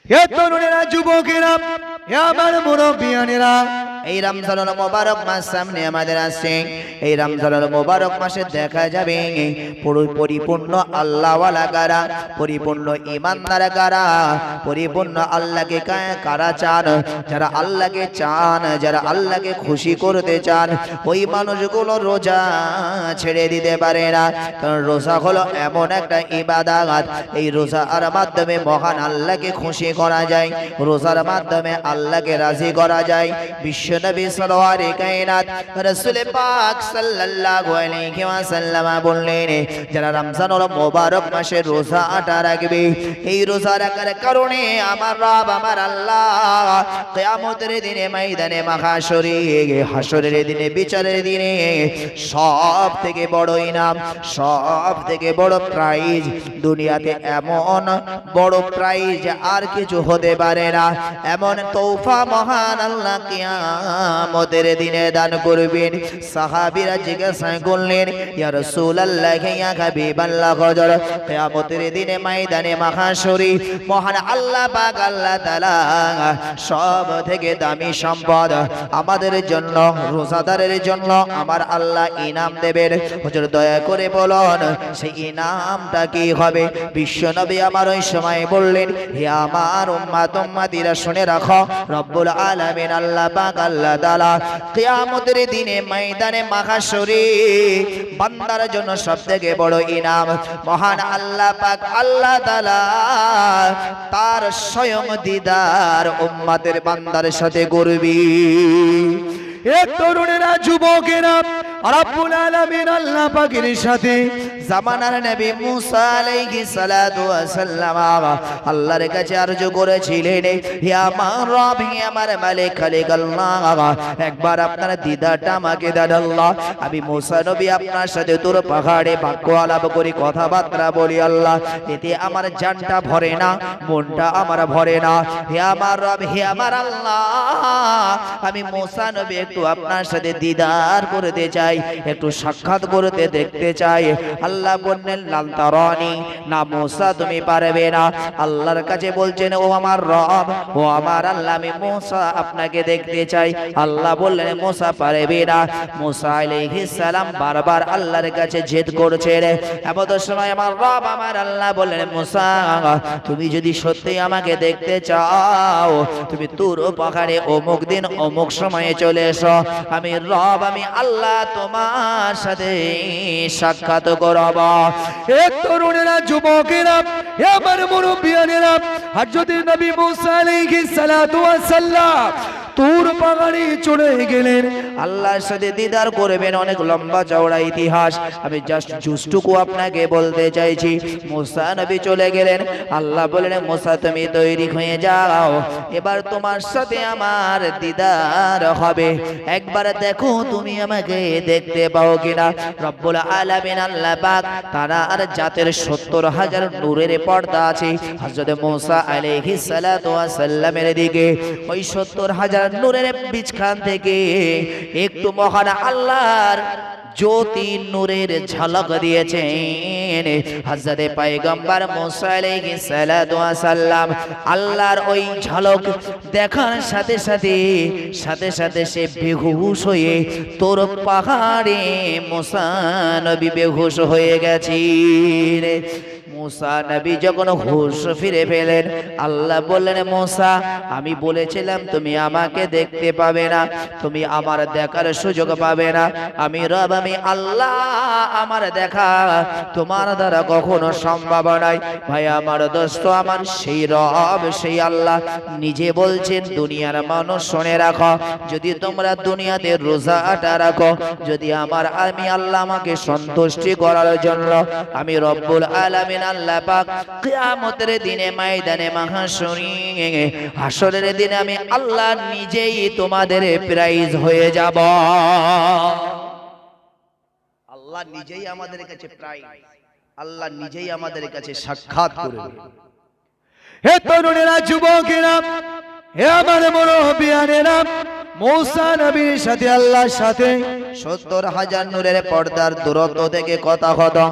এ তরুণেরা, যুবকেরা, এ আমার মুরব্বিয়ানেরা, এই রমজানুল মোবারক মাস সামনে আমাদের আসছে। এই রমজানুল মোবারক মাসে দেখা যাবে পরিপূর্ণ আল্লাহওয়ালা কারা, পরিপূর্ণ ঈমানদার কারা, পরিপূর্ণ আল্লাহকে কারা চান। যারা আল্লাহকে চান, যারা আল্লাহকে খুশি করতে চান, ওই মানুষগুলো রোজা ছেড়ে দিতে পারে না। কারণ রোজা হলো এমন একটা ইবাদত, এই রোজার মাধ্যমে মহান আল্লাহকে খুশি করা যায়, রোজার মাধ্যমে আল্লাহকে রাজি করা যায়। বিশ্বনবী সাল্লাল্লাহু কায়নাত রাসূল পাক সাল্লাল্লাহু আলাইহি ওয়াসাল্লাম বললেন, যারা রমজানুল মোবারক মাসে রোজাটা রাখবে, এই রোজা রাখার কারণে আমার রব, আমার আল্লাহ কিয়ামতের দিনে ময়দানে মাহশরে, হাসরের দিনে, বিচারের দিনে সব থেকে বড় ইনাম, সব থেকে বড় প্রাইজ, দুনিয়াতে এমন বড় প্রাইজ আর কিছু হতে পারে না। এমন তৌফা মহান আল্লাহ কিয়ামতের দিনে দান করবেন। সাহাবীরা জিজ্ঞাসা করলেন, ইয়া রাসূলুল্লাহ, ইয়া হাবিবাল্লাহ, হযরত কিয়ামতের দিনে ময়দানে মাহশরে মহান আল্লাহ পাক, আল্লাহ তাআলা সব থেকে দামি সম্পদ আমাদের জন্য, রোজাদারের জন্য আমার আল্লাহ ইনাম দেবেন। হুজুর দয়া করে বলুন, সেই ইনামটা কি হবে? বিশ্বনবী আমার ওই সময় বললেন, হে আমার উম্মত উম্মতিরা, শুনে রাখো, রব্বুল আলামিন আল্লাহ পাক, আল্লাহ তাআলা কিয়ামতের দিনে ময়দানে মাহশরে বান্দার জন্য সবথেকে বড় ইনাম মহান আল্লাহ পাক, আল্লাহ তাআলা তার স্বয়ং দিদার উম্মতের বান্দার সাথে করবে। এ তরুণেরা, যুবকেরা, রব্বুল আলামিন আল্লাহ পাকের সাথে জামানার নবী মুসা আলাইহিস সালাতু ওয়াস সালাম আল্লাহর কাছে আরজ করেছিলেন, হে আমার রব, হে আমার মালিক খালিক আল্লাহ, একবার আপনার দিদারটা আমাকে দেন আল্লাহ। আমি মুসা নবী আপনার সাথে তোর পাহাড়ে বাক্য আলাপ করি, কথাবার্তা বলি আল্লাহ, এতে আমার জানটা ভরে না, মনটা আমার ভরে না। হে আমার রব, হে আমার আল্লাহ, আমি মুসা নবী একটু আপনার সাথে দিদার করতে চাই, একটু সাক্ষাৎ করতে দেখতে চাই। আল্লাহ বললেন, লান তারানি, না মুসা তুমি পারবে না। আল্লাহর কাছে বলছেন, ও আমার রব, ও আমার আল্লাহ, আমি মুসা আপনাকে দেখতে চাই। আল্লাহ বললেন, মুসা পারবে না। মুসা আলাইহিস সালাম বারবার আল্লাহর কাছে জেদ করছেন। এমন সময় আমার রব, আমার আল্লাহ বললেন, মুসা, তুমি যদি সত্যি আমাকে দেখতে চাও, তুমি তুর পাহাড়ে অমুক দিন অমুক সময়ে চলে এসো। আমি রব, আমি আল্লাহ তোমার সাথে সাক্ষাৎ করব। এ তরুণেরা, যুবকেরা, আমার মুরব্বিয়ানেরা, হযরত নবী মুসা আলাইহিস সালাতু ওয়াস সালাম তুর পাহাড়ে চলে গেলেন, আল্লাহর সাথে দিদার করবেন। অনেক লম্বা চওড়া ইতিহাস, আমি জাস্ট জুসটুকু আপনাকে বলতে চাইছি। মুসা নবী চলে গেলেন, আল্লাহ বললেন, মুসা তুমি তৈরি হয়ে যাও, এবার তোমার সাথে আমার দিদার হবে, একবার দেখো তুমি আমাকে দেখতে পাও কিনা। রব্বুল আলামিন আল্লাহ পাক তারা আর জাতের ৭০,০০০ নূরের পর্দা আছে হযরত মুসা আলাইহিস সালাতু ওয়াস সালামের দিকে। ওই ৭০,০০০ নূরের বীজখান থেকে একটু মহান আল্লাহর জ্যোতি নূরের ঝলক দিয়েছেন হযরত পয়গম্বর মুসা আলাইহিস সালাতু ওয়াস সালাম। আল্লাহর ওই ঝলক দেখার সাথে সাথে সে বেহুশ হয়ে তোর পাহাড়ে মুসা নবী বেহুশ হয়ে গেছেন। মুসা নবী যখন হুঁশ ফিরে পেলেন, আল্লাহ বললেন, মুসা, আমি বলেছিলাম তুমি আমাকে দেখতে পাবে না, তুমি আমার দেখার সুযোগ পাবে না। আমি রব, আমি আল্লাহ, আমার দেখা তোমার দ্বারা কখনো সম্ভব নয়। ভাই আমার দোস্ত আমার, সেই রব, সেই আল্লাহ নিজে বলছেন, দুনিয়ার মানুষ শুনে রাখো, যদি তোমরা দুনিয়াতে রোজাটা রাখো, যদি আমি আল্লাহ আমাকে সন্তুষ্টি করার জন্য আমি রব্বুল আলামিন আল্লাহ পাক কিয়ামতের দিনে ময়দানে মাহশরে, হাসরের দিনে আমি আল্লাহ নিজেই তোমাদের প্রাইজ হয়ে যাব। আল্লাহ নিজেই আমাদের কাছে প্রাইজ, আল্লাহ নিজেই আমাদের কাছে সাক্ষাৎ করবে। হে তরুণেরা, যুবকেরা, হে আমার মুরব্বিয়ানেরা, मूसा नबीर साथे আল্লাহর সাথে ৭০,০০০ নূরের পর্দার দূরত্ব থেকে কথা হতো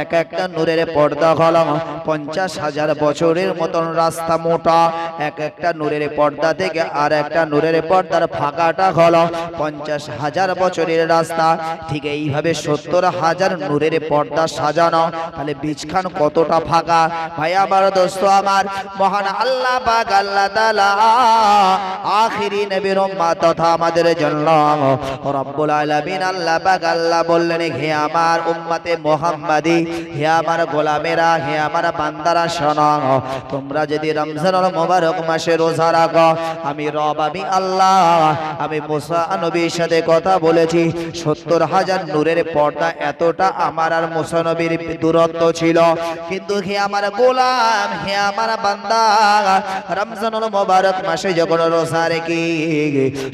এক একটা নূরের পর্দা হলো ৫০,০০০ বছরের মতন রাস্তা মোটা এক একটা নূরের পর্দা থেকে আর একটা নূরের পর্দার ফাঁকাটা হলো ৫০,০০০ বছরের রাস্তা ঠিক এইভাবে ৭০,০০০ নূরের পর্দা সাজানো তাহলে বিছখান কতটা ফাঁকা ভাই আমার দোস্ত আমার মহান আল্লাহ পাক আল্লাহ তাআলা আখিরি নবীর উম্মত তথা আমাদের জন্য রব্বুল আলামিন আল্লাহ পাক আল্লাহ বললেন হে আমার উম্মতে মুহাম্মাদি হে আমার গোলামেরা হে আমার বান্দারা শোনো তোমরা যদি রমজানুল মুবারক মাসে রোজা রাখো আমি রব আমি আল্লাহ আমি মুসা নবীর সাথে কথা বলেছি ৭০,০০০ নূরের পর্দা এতটা আমার আর মুসা নবীর দূরত্ব ছিল কিন্তু হে আমার গোলাম হে আমার বান্দা রমজানুল মুবারক মাসে যখন রোজা রেখে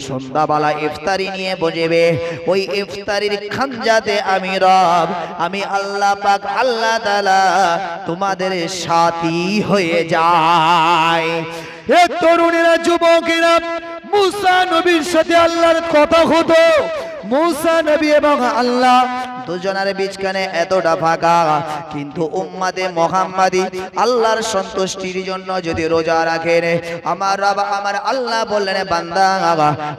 সন্ধ্যাবেলা ইফতারি নিয়ে বসবে ওই ইফতারির খানজাতে আমি রব আমি আল্লাহ পাক আল্লাহ তাআলা তোমাদের সাথী হয়ে যায় হে তরুণেরা যুবকেরা মুসা নবীর সাথে আল্লাহর কথা হতো মুসা নবী এবং আল্লাহ দুজনের বিচখানে এতটা ফাঁকা কিন্তু উম্মতে মুহাম্মাদি আল্লাহর সন্তুষ্টির জন্য যদি রোজা রাখেন আমার রব আমার আল্লাহ বললেন বান্দা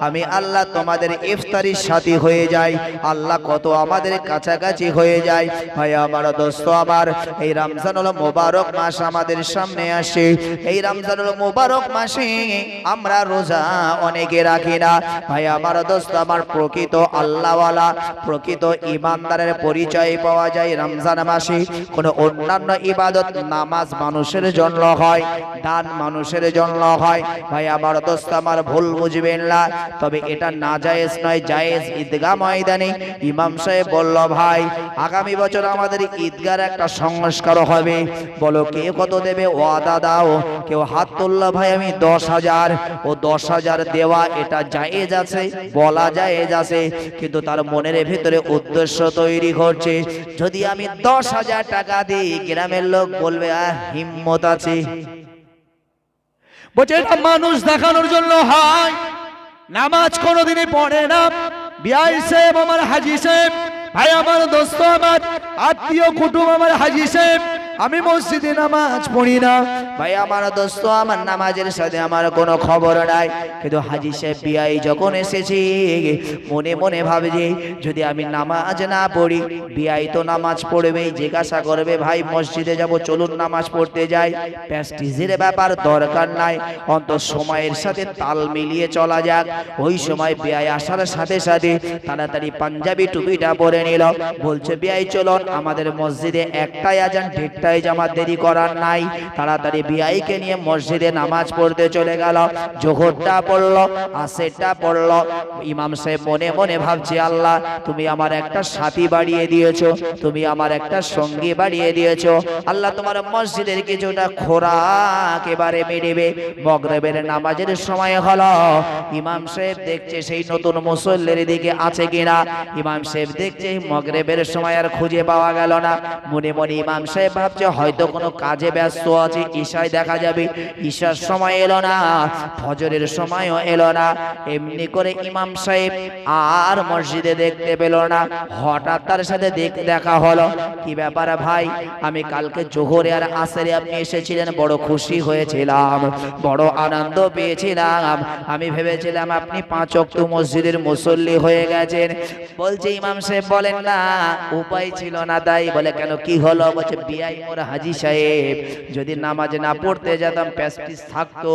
আমি আল্লাহ তোমাদের ইফতারির সাথী হয়ে যাই আল্লাহ কত আমাদের কাছাকাছি হয়ে যায় ভাই আমার দোস্ত আমার এই রমজানুল মুবারক মাস আমাদের সামনে আসে এই রমজানুল মুবারক মাসে আমরা রোজা অনেকে রাখি না ভাই আমার দোস্ত আমার প্রকৃত আল্লাহওয়ালা প্রকৃত ঈমানদারের পরিচয় পাওয়া যায় রমজান মাসে কোন অন্যান্য ইবাদত নামাজ মানুষের জন্য হয় দান মানুষের জন্য হয় ভাই আমার দোস্ত আমার ভুল বুঝবেন না তবে এটা নাজায়েজ নয় জায়েজ ঈদগাহ ময়দানে ইমাম সাহেব বলল ভাই আগামী বছর আমাদের ঈদগার একটা সংস্কার হবে বলো কে কত দেবে ওয়াদা দাও কেউ হাত তুললো ভাই আমি ১০,০০০ ও ১০,০০০ দেওয়া এটা জায়েজ আছে বলা জায়েজ আছে কিন্তু তার মনের ভিতরে উদ্দেশ্য তৈরি করছে যদি আমি ১০,০০০ টাকা দিই গ্রামের লোক বলবে হিম্মত আছে বলছে এটা মানুষ দেখানোর জন্য হয় নামাজ কোনোদিনই পড়ে না বিআই সাহেব আমার হাজী সাহেব ভাই আমার দোস্ত আমার আত্মীয় কুটুম আমার হাজী সাহেব আমি মসজিদে নামাজ পড়ি না ভাই আমার দোস্ত আমার নামাজের সাথে আমার কোনো খবর নাই কিন্তু হাজী সাহেব বিআই যখন এসেছি মনে মনে ভাবছি যদি আমি নামাজ না পড়ি বিআই তো নামাজ পড়বেই জিজ্ঞাসা করবে ভাই মসজিদে যাব চলুন নামাজ পড়তে যাই প্রেস্টিজের ব্যাপার দরকার নাই অন্তত সময়ের সাথে তাল মিলিয়ে চলা যাক ওই সময় বিআই আসার সাথে সাথে তাড়াতাড়ি পাঞ্জাবি টুপিটা পরে নিল বলছে বিআই চলুন আমাদের মসজিদে একটাই আজান দেড়টায় জামাত দেরি করার নাই তাড়াতাড়ি বিআইকে নিয়ে মসজিদে নামাজ পড়তে চলে গেল জোহরটা পড়লো আসরটা পড়লো ইমাম সাহেব মনে মনে ভাবছে আল্লাহ তুমি আমার একটা সাথী বাড়িয়ে দিয়েছো তুমি আমার একটা সঙ্গী বাড়িয়ে দিয়েছো আল্লাহ তোমার মসজিদের কিছুটা খোরাক এবারে মিটবে মাগরিবের নামাজের সময় হলো ইমাম সাহেব দেখছে সেই নতুন মুসল্লির দিকে আছে কিনা ইমাম সাহেব দেখছে মাগরিবের সময় আর খুঁজে পাওয়া গেল না মনে মনে ইমাম সাহেব ভাবছে হয়তো কোনো কাজে ব্যস্ত আছে ঈশায় দেখা যাবে ঈশার সময় এলো না ফজরের সময়ও এলো না এমনি করে ইমাম সাহেব আর মসজিদে দেখতে পেল না হঠাৎ তার সাথে দেখা হলো কি ব্যাপার ভাই আমি কালকে জোহরে আর আসরে আপনি এসেছিলেন বড় খুশি হয়েছিলাম বড় আনন্দ পেয়েছিলাম আমি ভেবেছিলাম আপনি ৫ ওয়াক্ত মসজিদের মুসল্লি হয়ে গেছেন বলছে ইমাম সাহেব বলেন না উপায় ছিল না তাই বলে কেন কি হলো বলছে বিআই মোর হাজী সাহেব যদি নামাজ না পড়তে যেতাম প্রেস্টিজ থাকতো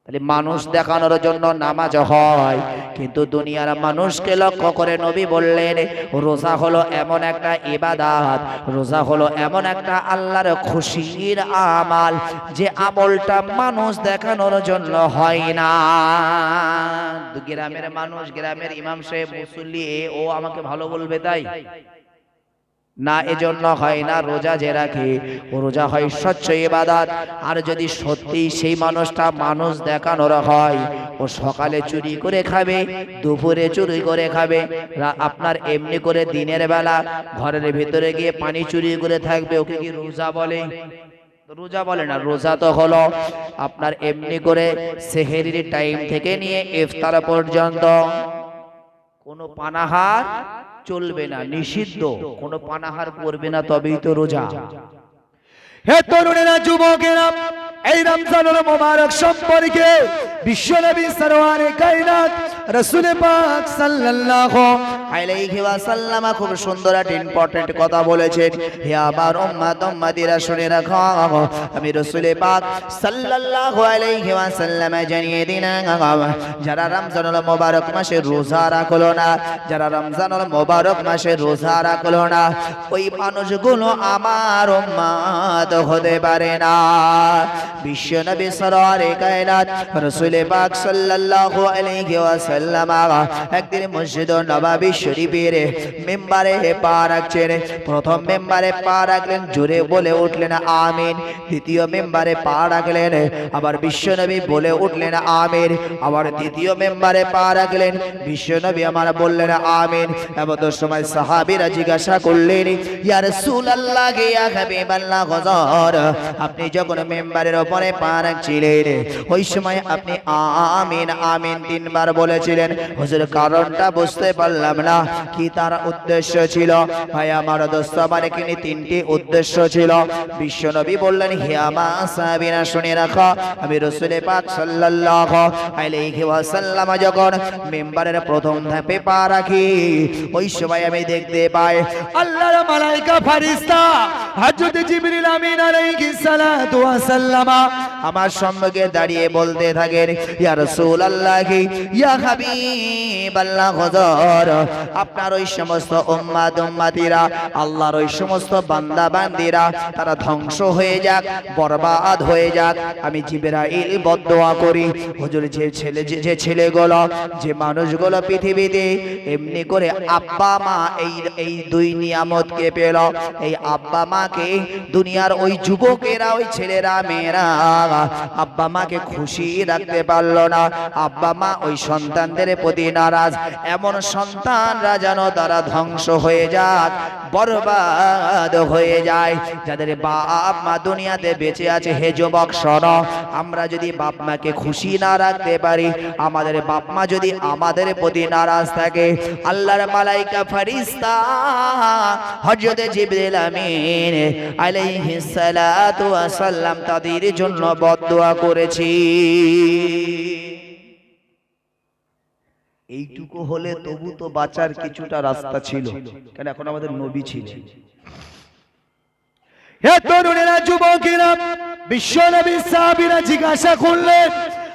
তাহলে মানুষ দেখানোর জন্য নামাজ হয় কিন্তু দুনিয়ার মানুষকে লক্ষ্য করে নবী বললেন রোজা হলো এমন একটা ইবাদত রোজা হলো এমন একটা আল্লাহর খুশির আমাল যে আমলটা মানুষ দেখানোর জন্য হয় না গ্রামের মানুষ গ্রামের ইমাম সাহেব মুসল্লি ও আমাকে ভালো বলবে তাই না এজন্য হয় না রোজা যে রাখে ও রোজা হয় স্বচ্ছ ইবাদত আর যদি সত্যি সেই মানুষটা মানুষ দেখানোর হয় ও সকালে চুরি করে খাবে দুপুরে চুরি করে খাবে আপনার এমনি করে দিনের বেলা ঘরের ভিতরে গিয়ে পানি চুরি করে থাকবে ওকে কি রোজা বলে রোজা বলে না রোজা তো হলো আপনার এমনি করে সেহেরির টাইম থেকে নিয়ে ইফতার পর্যন্ত কোনো পানাহার চলবে না, নিষিদ্ধ। কোনো পানাহার করবে না, তবেই তো রোজা। হে তরুণেরা, যুবকেরা, এই রমজানুল মুবারক সম্পর্কে বিশ্বনবী সরওয়ারে কায়নাত রাসূল পাক সাল্লাল্লাহু আলাইহি ওয়াসাল্লাম খুব সুন্দর একটা ইম্পর্টেন্ট কথা বলেছেন। হে আমার উম্মত উম্মতিরা শুনে রাখো, আমি রাসূল পাক সাল্লাল্লাহু আলাইহি ওয়াসাল্লাম জানিয়ে দিলাম, যারা রমজানুল মুবারক মাসে রোজা রাখলো না, যারা রমজানুল মুবারক মাসে রোজা রাখলো না, ওই মানুষগুলো আমার উম্মত হতে পারে না। বিশ্বনবী সরওয়ারে কায়নাত রাসূল পাক সাল্লাল্লাহু আলাইহি ওয়াসাল্লাম একদিন মসজিদ নববী শরীফের মিম্বারে পা রাখছেন। প্রথম মিম্বারে পা রাখলেন, জোরে বলে উঠলেন আমিন। দ্বিতীয় মিম্বারে পা রাখলেন, আবার বিশ্বনবী বলে উঠলেন আমিন। আবার তৃতীয় মিম্বারে পা রাখলেন, বিশ্বনবী আমার বললেন আমিন। এমন সময় সাহাবীরা জিজ্ঞাসা করলেন, ইয়া রাসূলুল্লাহ, ইয়া হাবিবাল্লাহ, হুজুর আপনি যখন মিম্বারের উপরে পা রাখছিলেন ওই সময় আপনি আমিন আমিন তিনবার বলেছিলেন, হুজুর কারণটা বুঝতে পারলাম না, কি তার উদ্দেশ্য ছিল? ভাই আমার দোস্ত আমার এখানে তিনটি উদ্দেশ্য ছিল। বিশ্বনবী বললেন, হে আমার সাহাবীরা শুনে রাখো, আমি রাসূল পাক সাল্লাল্লাহু আলাইহি ওয়াসাল্লাম যখন মিম্বারের প্রথম ধাপে পা রাখি ওই সময় আমি দেখতে পাই আল্লাহর মালায়েকা ফেরেশতা হযরত জিবরিল আমিন আলাইহিস সালাতু ওয়াস সালাম আমার সম্মুখে দাঁড়িয়ে বলতে থাকেন, ইয়া রাসূলুল্লাহ, ইয়া হাবিবাল্লাহ, হুজুর আপনার ওই সমস্ত উম্মত উম্মতিরা, আল্লাহর ওই সমস্ত বান্দা বান্দীরা তারা ধ্বংস হয়ে যাক, বরবাদ হয়ে যাক। আমি জিবরাইল বদদোয়া করি, হুজুর যে ছেলেগুলো, যে মানুষগুলো পৃথিবীতে এমনি করে আব্বা মা এই দুই নিয়ামতকে পেল, এই আব্বা মাকে দুনিয়ার ওই যুবকেরা, ওই ছেলেরা মেয়েরা আব্বা মাকে খুশি রাখতে পারলো না, আব্বা মা ওই সন্তানদের প্রতি নারাজ, এমন সন্তানরা যেন তারা ধ্বংস হয়ে যাক, বরবাদ হয়ে যায়। যাদের বাপ মা দুনিয়াতে বেঁচে আছে, হে যুবক শোনো, আমরা যদি বাপ মাকে খুশি না রাখতে পারি, আমাদের বাপ মা যদি আমাদের প্রতি নারাজ থাকে, আল্লাহর মালায়েকা ফেরেশতা হযরত জিবরিল আমিন আলাইহিস সালাতু ওয়াস সালাম তাদের জন্য বদদোয়া করেছি। এইটুকু হলে তবু তো বাঁচার কিছুটা রাস্তা ছিল, কারণ এখন আমাদের নবী ছিলেন। হে তরুণেরা, যুবকেরা, বিশ্বনবী সাহাবীরা জিজ্ঞাসা করলেন,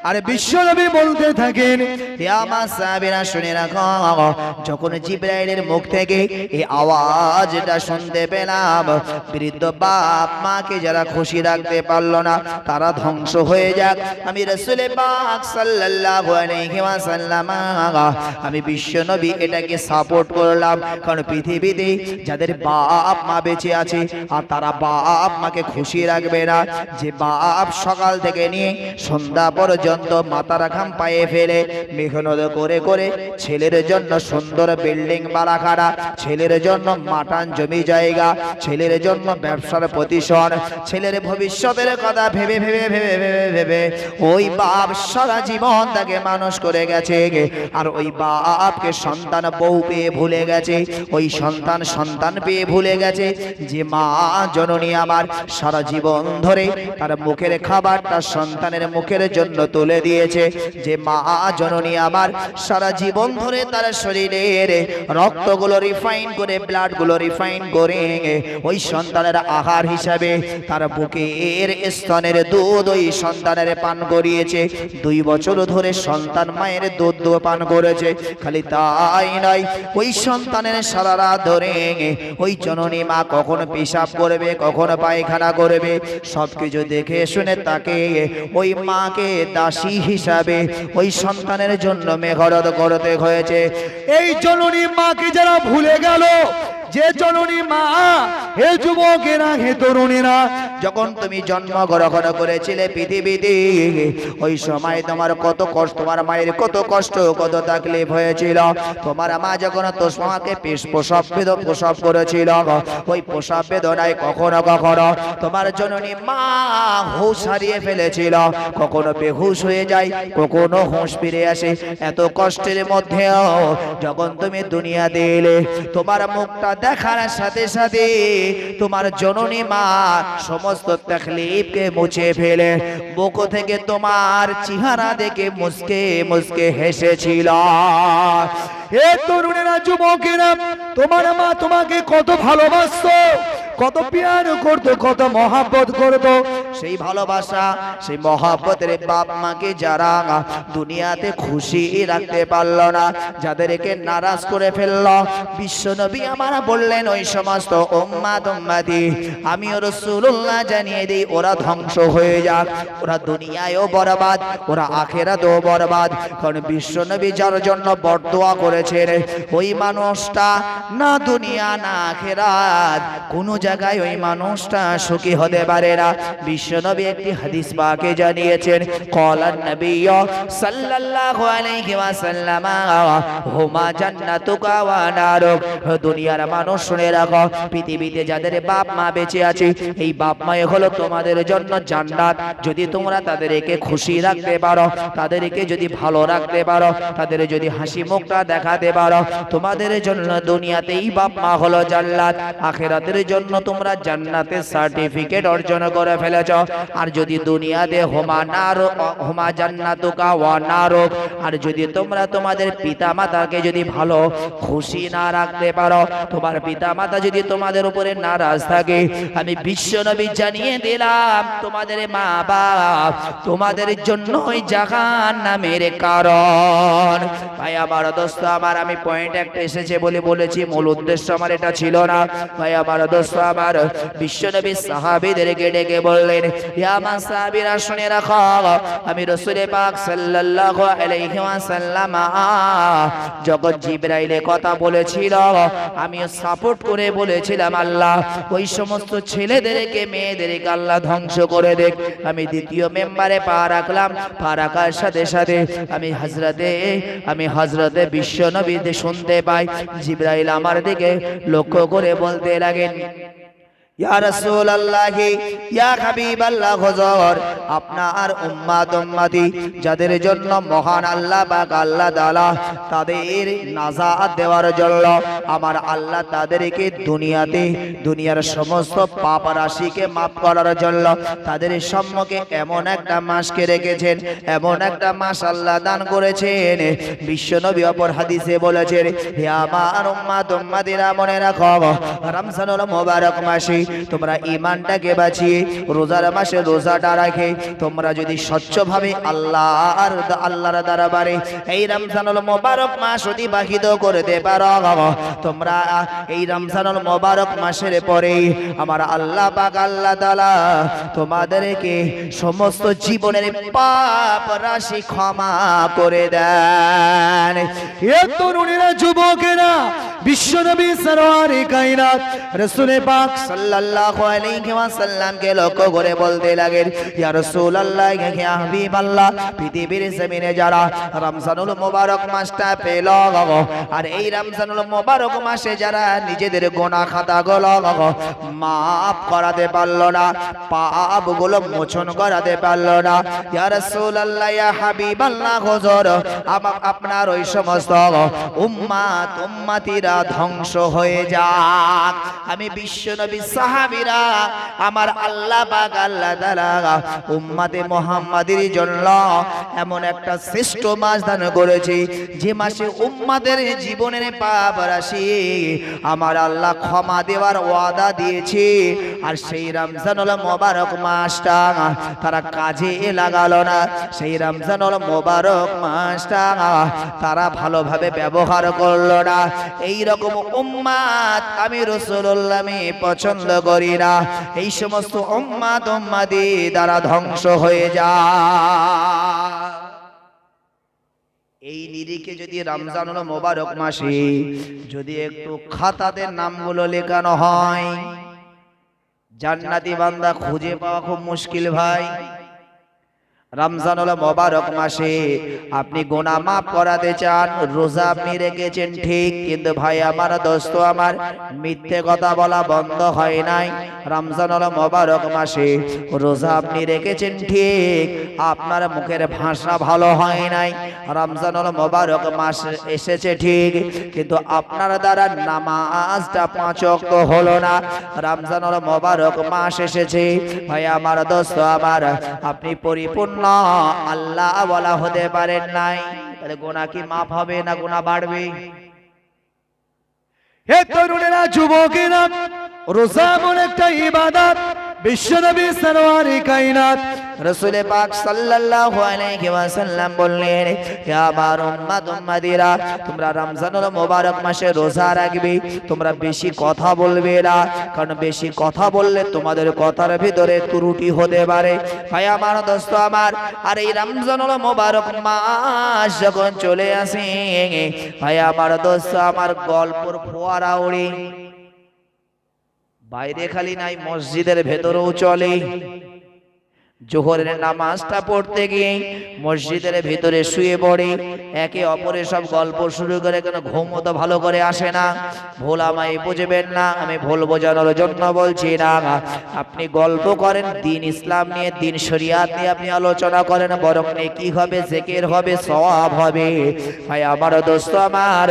আরে বিশ্বনবী বলতে থাকেন, হে আমার সাহাবীরা শুনে রাখো, যখন জিবরাইলের মুখ থেকে এই আওয়াজটা শুনতে পেলাম, বৃদ্ধ বাপ মাকে যারা খুশি রাখতে পারলো না তারা ধ্বংস হয়ে যাক, আমি রাসূল পাক সাল্লাল্লাহু আলাইহি ওয়াসাল্লাম আমি বিশ্বনবী এটাকে সাপোর্ট করলাম। কারণ পৃথিবীতে যাদের বাপ মা বেঁচে আছে আর তারা বাপ মাকে খুশি রাখবে না, যে বাপ সকাল থেকে নিয়ে সন্ধ্যা পর্যন্ত মাথার ঘাম পায়ে ফেলে মেহনত করে করে ছেলের জন্য সুন্দর বিল্ডিং বাড়া খাড়া, ছেলের জন্য মাটান জমি জায়গা, ছেলের জন্য ব্যবসার প্রতিষ্ঠান, ছেলের ভবিষ্যতের কথা ভেবে ভেবে ভেবে ভেবে ভেবে ওই বাপ সারা জীবন তাকে মানুষ করে গেছে, আর ওই বাপকে সন্তান বউ পেয়ে ভুলে গেছে, ওই সন্তান সন্তান পেয়ে ভুলে গেছে যে মা জননী আমার সারা জীবন ধরে তার মুখের খাবারটা সন্তানের মুখের জন্য তুলে দিয়েছে, যে মা জননী আমার সারা জীবন ধরে তার শরীরের রক্তগুলো রিফাইন করে, ব্লাডগুলো রিফাইন করে ওই সন্তানের আহার হিসাবে তার বুকের স্তনের দুধ ওই সন্তানের পান করিয়েছে। 2 বছর ধরে সন্তান মায়ের দুধ পান করেছে। খালি তাই নয়, ওই সন্তানের সারা রাত ধরে ওই জননী মা কখন পেশাব করবে, কখন পায়খানা করবে, সবকিছু দেখে শুনে তাকে ওই মাকে দাসী হিসাবে ওই সন্তানের জন্য মেহনত করতে হয়েছে। এই জননী মাকে যারা ভুলে গেল, যে জননী মা, হে যুবকেরা, হে তরুণীরা, যখন তুমি জন্মগ্রহণ করেছিলে পৃথিবীতে, ওই সময় তোমার কত কষ্ট, তোমার মায়ের কত কষ্ট, কত তাকলিফ হয়েছিল। তোমার মা যখন তোমাকে প্রসব করেছিল, ওই প্রসব বেদনায় কখনো কখনো তোমার জননী মা হুঁশ হারিয়ে ফেলেছিল, কখনো বেহুশ হয়ে যায়, কখনো হুঁশ ফিরে আসে। এত কষ্টের মধ্যেও যখন তুমি দুনিয়াতে এলে, তোমার মুখটা দেখার সাথে সাথে তোমার জননী মা সমস্ত তাকলীফকে মুছে ফেলে মুখ থেকে তোমার চেহারা দেখে মুস্কে মুস্কে হেসেছিল। এ তরুণেরা, যুবকেরা, তোমার মা তোমাকে কত ভালোবাসতো, কত প্যার করতো, কত মহাব্বত করতো। সেই ভালোবাসা, সেই মহাব্বতের বাপ মাকে যারা দুনিয়াতে খুশি রাখতে পারলো না, যাদেরকে নারাজ করে ফেললো, বিশ্বনবী আমার বললেন ওই সমস্ত উম্মাত উম্মতি আমিও রাসূলুল্লাহ জানিয়ে দিই, ওরা ধ্বংস হয়ে যাক, ওরা দুনিয়ায়ও বরবাদ, ওরা আখিরাতেও বরবাদ। কারণ বিশ্বনবী যার জন্য বরদোয়া করেছেন, ওই মানুষটা না দুনিয়া না আখিরাত কোনো জায়গায় ওই মানুষটা সুখী হতে পারে না। বিশ্বনবী একটি হাদিস পাকে জানিয়েছেন, ক্বালান নবী সাল্লাল্লাহু আলাইহি ওয়াসাল্লাম হুমা জান্নাতুকা ওয়া নারুক। দুনিয়ার মানুষ শুনে রাখো, পৃথিবীতে যাদের বাপ মা বেঁচে আছে, এই বাপ মাই হলো তোমাদের জন্য জান্নাত। যদি তোমরা তাদেরকে খুশি রাখতে পারো, তাদেরকে যদি ভালো রাখতে পারো, তাদের যদি হাসি মুখটা দেখাতে পারো, তোমাদের জন্য দুনিয়াতেই বাপ মা হলো জান্নাত, আখিরাতের জন্য তোমরা জান্নাতের সার্টিফিকেট অর্জন করে ফেলেছ। আর যদি দুনিয়াতে হুমা জান্নাতুকা ওয়া নারুক, আর যদি তোমরা তোমাদের পিতা মাতাকে যদি ভালো খুশি না রাখতে পারো, তোমার পিতা মাতা যদি তোমাদের উপরে নারাজ থাকে, আমি বিশ্বনবী জানিয়ে দিলাম তোমাদের মা বাপ তোমাদের জন্যই জাহান্নামের কারণ। ভাই আমার, দোস্ত আমার, আমি পয়েন্ট একটা এসেছে বলে বলেছি, মূল উদ্দেশ্য আমার এটা ছিল না। ভাই আমার, দোস্ত আমার, বিশ্বনবী সাহাবীদেরকে ডেকে বললেন, ইয়া মান সাহাবীরা শুনে রাখো, আমি রাসূল পাক সাল্লাল্লাহু আলাইহি ওয়াসাল্লাম যখন জিবরাইলের কথা বলেছিল, আমি সাপোর্ট করে বলেছিলাম আল্লাহ ওই সমস্ত ছেলেদেরকে মেয়েদেরকে আল্লাহ ধ্বংস করে দেখ। আমি দ্বিতীয় মেম্বারে পা রাখলাম, পা রাখার সাথে সাথে আমি হযরতে বিশ্বনবীতে শুনতে পাই, জিবরাইল আমার দিকে লক্ষ্য করে বলতে লাগেন, ইয়া রাসূলুল্লাহ, ইয়া হাবিবাল্লাহ, হুজুর আপনার উম্মাত উম্মতি যাদের জন্য মহান আল্লাহ পাক আল্লাহ তাআলা তাদের নাজাত দেওয়ার জন্য আমার আল্লাহ তাদেরকে দুনিয়ার সমস্ত পাপ রাশিকে মাফ করার জন্য তাদের সম্মুখে এমন একটা মাসকে রেখেছেন, এমন একটা মাস আল্লাহ দান করেছেন। বিশ্বনবী অপর হাদিসে বলেছেন, হে আমার উম্মাত উম্মতিরা, মনে রাখো রমজানুল মুবারক মাসে তোমরা ঈমানটাকে বাঁচিয়ে রোজার মাসে রোজাটা রাখে তোমরা যদি স্বচ্ছভাবে আল্লাহর দরবারে এই রমজানুল মুবারক মাস অতিবাহিত করতে পারো, তোমরা এই রমজানুল মুবারক মাসের পরে আমার আল্লাহ পাক আল্লাহ তাআলা তোমাদেরকে সমস্ত জীবনের পাপ রাশি ক্ষমা করে দেন। এ তরুণীরা, যুবকেরা, বিশ্বনবী সরওয়ারে কায়নাত রাসূল পাক সাল্লাল্লাহু আলাইহি ওয়াসাল্লামকে লক্ষ্য করে বলতে লাগেন, ইয়া রাসূলুল্লাহ, ইয়া হাবিবাল্লাহ, পৃথিবীর জমিনে যারা রমজানুল মুবারক মাসটা পেল, আর এই রমজানুল মুবারক মাসে যারা নিজেদের গুনাহ খাতাগুলো মাফ করাতে পারলো না, পাপগুলো মোচন করাতে পারলো না, ইয়া রাসূলুল্লাহ, ইয়া হাবিবাল্লাহ, হুজুর আপনার ওই সমস্ত উম্মাত উম্মতিরা ধ্বংস হয়ে যাক। আমি বিশ্বনবী সাহাবীরা আমার আল্লাহ পাক আল্লাহ তাআলা উম্মতে মুহাম্মাদের জন্য এমন একটা শ্রেষ্ঠ মাস দান করেছি, যে মাসে উম্মতের জীবনের পাপ রাশি আমার আল্লাহ ক্ষমা দেওয়ার ওয়াদা দিয়েছে। আর সেই রমজানুল মুবারক মাসটা তারা কাজে লাগালো না, সেই রমজানুল মুবারক মাসটা তারা ভালোভাবে ব্যবহার করলো না। এই রকম উম্মাত আমি রাসূলুল্লাহ পছন্দ করি না। এই সমস্ত উম্মাত উম্মতি দ্বারা ধ্বংস হয়ে যায়। এই নিরিখে যদি রমজানুল মোবারক মাসে যদি একটু খাতাতে নামগুলো লেখানো হয়, জান্নাতি বান্দা খুঁজে পাওয়া খুব মুশকিল ভাই। রমজানুল মোবারক মাসে আপনি গুনাহ মাফ করাতে চান, রোজা আপনি রেখেছেন ঠিক, কিন্তু ভাই আমার দোস্ত আমার মিথ্যে কথা বলা বন্ধ হয় নাই। রমজানুল মোবারক মাসে রোজা আপনি রেখেছেন ঠিক, আপনার মুখের ভাষা ভালো হয় নাই। রমজানুল মোবারক মাস এসেছে ঠিক, কিন্তু আপনার দ্বারা নামাজটা 5 ওয়াক্ত হলো না। রমজানুল মোবারক মাস এসেছে ভাই আমার দোস্ত আমার, আপনি পরিপূর্ণ আল্লাহ ওয়ালা হতে পারেন নাই, তাহলে গুনাহ কি মাফ হবে না গুনাহ বাড়বে? হে তরুণেরা, যুবকেরা, রোজা এমন একটা ইবাদত, বিশ্বনবী সরওয়ারে কায়নাত রাসূল পাক সাল্লাল্লাহু আলাইহি ওয়াসাল্লাম বললেন, হে আমার উম্মত উম্মতিরা, তোমরা রমজানুল মোবারক মাসে রোজা রাখবে, তোমরা বেশি কথা বলবে না, কারণ বেশি কথা বললে তোমাদের কথার ভিতরে ত্রুটি হতে পারে। ভাই আমার দোস্ত আমার, আর এই রমজানুল মোবারক মাস যখন চলে আসে ভাই আমার দোস্ত আমার, গল্পর ফোয়ারা ওড়ে, বাইরে খালি নাই মসজিদের ভেতরেও চলে। জোহরের নামাজটা পড়তে গিয়ে মসজিদের ভিতরে শুয়ে পড়ে, একে অপরের সব গল্প শুরু করে, কেন ঘুম তো ভালো করে আসে না। ভুল আমায় বুঝবেন না, আমি ভুল বোঝানোর জন্য বলছি না। আপনি গল্প করেন দিন ইসলাম নিয়ে, দিন শরিয়াত নিয়ে আপনি আলোচনা করেন, বরং নেকি হবে, জিকির হবে, সওয়াব হবে। ভাই আমার দোস্ত আমার,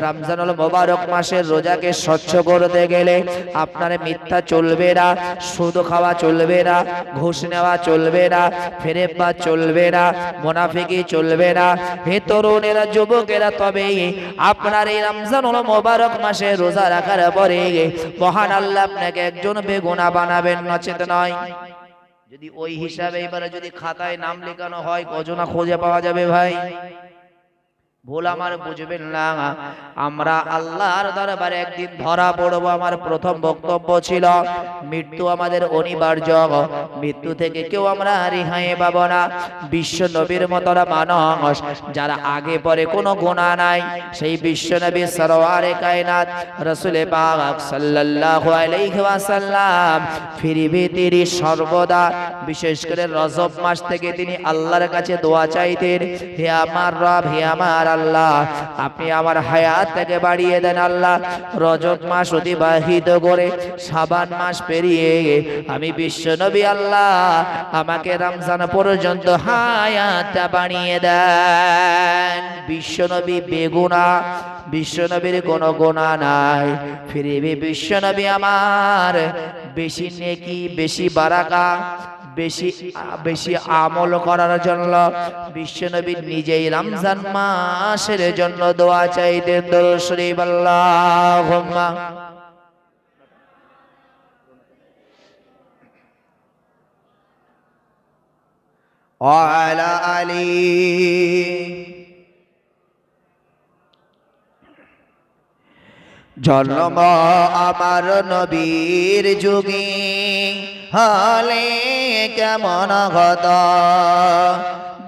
রমজানুল মোবারক মাসের রোজাকে স্বচ্ছ করতে গেলে আপনার মিথ্যা চলবে না, সুদ খাওয়া চলবে না, ঘুষ নেওয়া চলবে না, ফেরেববাদ চলবে না, মুনাফিকি চলবে না। হে তরুণেরা, যুবকেরা, তবে আপনার এই রমজানুল মোবারক মাসে রোজা রাখার পরে মহান আল্লাহ আপনাকে একজন বেগুনাহ বানাবেন, নচেত নয়। যদি ওই হিসাবে এবারে যদি খাতায় নাম লেখানো হয়, কজনা খুঁজে পাওয়া যাবে ভাই? ভুল আমার বুঝবেন না, আমরা আল্লাহর দরবারে একদিন ধরা পড়বো। আমার প্রথম বক্তব্য ছিল মৃত্যু আমাদের অনিবার্য, মৃত্যু থেকে কেউ আমরা রেহাই পাবো না। বিশ্ব নবীর মতন মানুষ যারা আগে পরে কোনো গুনাহ নাই, সেই বিশ্ব নবী সরওয়ারে কায়নাত রাসূল পাক সাল্লাল্লাহু আলাইহি ওয়াসাল্লাম ফিরিবে তিনি সর্বদা, বিশেষ করে রজব মাস থেকে তিনি আল্লাহর কাছে দোয়া চাইতেন, হে আমার রব, হে আমার আল্লাহ, আপনি আমার হায়াতটাকে বাড়িয়ে দেন আল্লাহ। রজব মাস অতিবাহিত করে শাবান মাস পেরিয়ে আমি বিশ্ব নবী আল্লাহ আমাকে রমজান পর্যন্ত হায়াতটা বাড়িয়ে দেন। বিশ্ব নবী বেগুনাহ, বিশ্ব নবীর কোনো গুনাহ নাই, ফিরিবে বিশ্ব নবী আমার বেশি নেকি, বেশি বারাকা, বেশি বেশি আমল করার জন্য বিশ্বনবী নিজেই রমজান মাসের জন্য দোয়া চাইতেন। দরুদ শরীফ আল্লাহুম্মা ওয়া আলা আলি। জন্ম আমার নবীর যুগে হলে কেমন হত,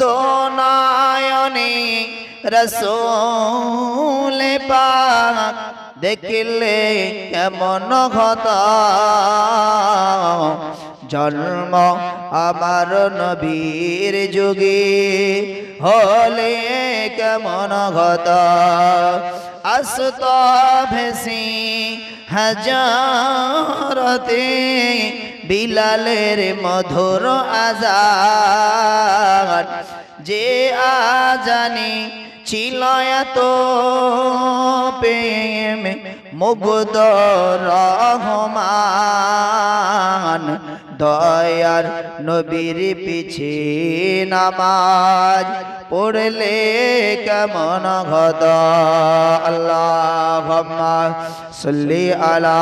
দোনায়নে রাসূল পাক দেখলে কেমন হত। জন্ম আমার নবীর যুগে হলে কেমন হত, আসত ভেসি হাজারতে বিলালের মধুর আযান, যে আজানে ছিল এত প্রেম মুগ্ধ রহমান। দয়ার নবীর পিছে নামাজ পড়লে কেমন হত। আল্লাহুম্মা সাল্লি আলা।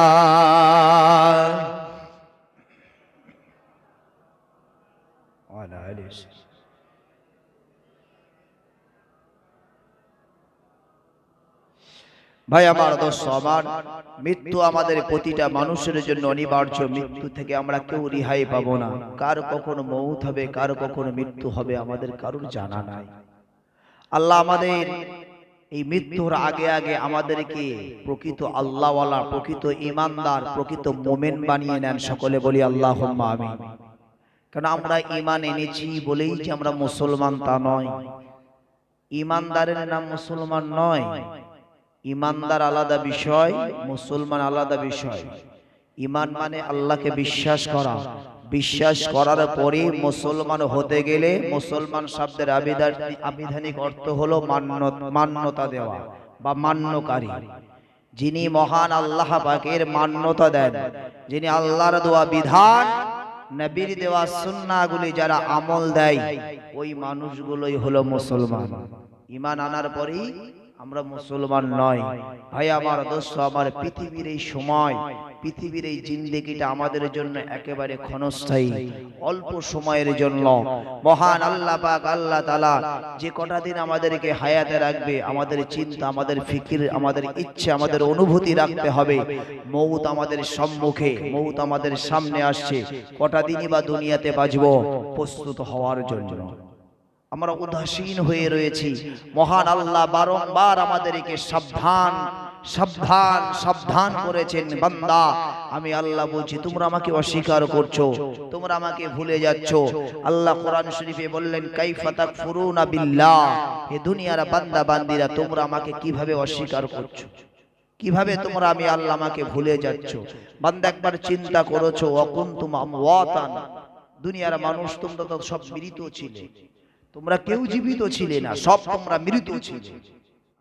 ভাই আমার দোস্ত আমার, মৃত্যু আমাদের প্রতিটা মানুষের জন্য অনিবার্য। মৃত্যু থেকে আমরা কেউ রেহাই পাবো না। কার কখনো মৌত হবে, কার কখনো মৃত্যু হবে, আমাদের কারোর জানা নাই। আল্লাহ আমাদের এই মৃত্যুর আগে আগে আমাদেরকে প্রকৃত আল্লাহওয়ালা, প্রকৃত ঈমানদার, প্রকৃত মুমিন বানিয়ে নেন। সকলে বলি আল্লাহুম্মা আমিন। কারণ আমরা ঈমান এনেছি বলেই যে আমরা মুসলমান তা নয়। ঈমানদারের নাম মুসলমান নয়। ঈমানদার আলাদা বিষয়, মুসলমান আলাদা বিষয়। ঈমান মানে আল্লাহকে বিশ্বাস করা, বিশ্বাস করার পরে মুসলমান হতে গেলে মুসলমান শব্দের আবিধানিক অর্থ হলো মান্যতা দেওয়া বা মান্যকারী। যিনি মহান আল্লাহ পাকের মান্যতা দেন, যিনি আল্লাহর দেওয়া বিধান, নবীর দেওয়া সুন্নাহগুলি যারা আমল দেয়, ওই মানুষগুলোই হলো মুসলমান। ঈমান আনার পরেই আমরা মুসলমান নয়। ভাই আমার, দোস্ত আমার, পৃথিবীর এই সময়, পৃথিবীর এই জিন্দেগিটা আমাদের জন্য একেবারে ক্ষণস্থায়ী, অল্প সময়ের জন্য। মহান আল্লাহ পাক আল্লাহ তাআলা যে কটা দিন আমাদেরকে হায়াতে রাখবে, আমাদের চিন্তা, আমাদের ফিকির, আমাদের ইচ্ছে, আমাদের অনুভূতি রাখতে হবে মউত আমাদের সম্মুখে, মউত আমাদের সামনে আসছে। কটা দিনই বা দুনিয়াতে বাঁচবো, প্রস্তুত হওয়ার জন্য। আমরা উদাসীন হয়ে রয়েছি। মহান আল্লাহ বারংবার আমাদেরকে সাবধান সাবধান সাবধান করেছেন। বান্দা, আমি আল্লাহ বলছি, তোমরা আমাকে অস্বীকার করছো, তোমরা আমাকে ভুলে যাচ্ছ। আল্লাহ কোরআন শরীফে বললেন, কাইফা তাকফুরুনা বিল্লাহ, হে দুনিয়ার বান্দা বান্দিরা, তোমরা আমাকে কিভাবে অস্বীকার করছো, কিভাবে তোমরা আমি আল্লাহ আমাকে ভুলে যাচ্ছ। বান্দা, একবার চিন্তা করেছো, ওয়াকুনতুম আমওয়াতান, দুনিয়ার মানুষ তোমরা তো সব মৃত ছিলে, তোমরা কেউ জীবিত ছিলে না, সব তোমরা মৃত ছিলে।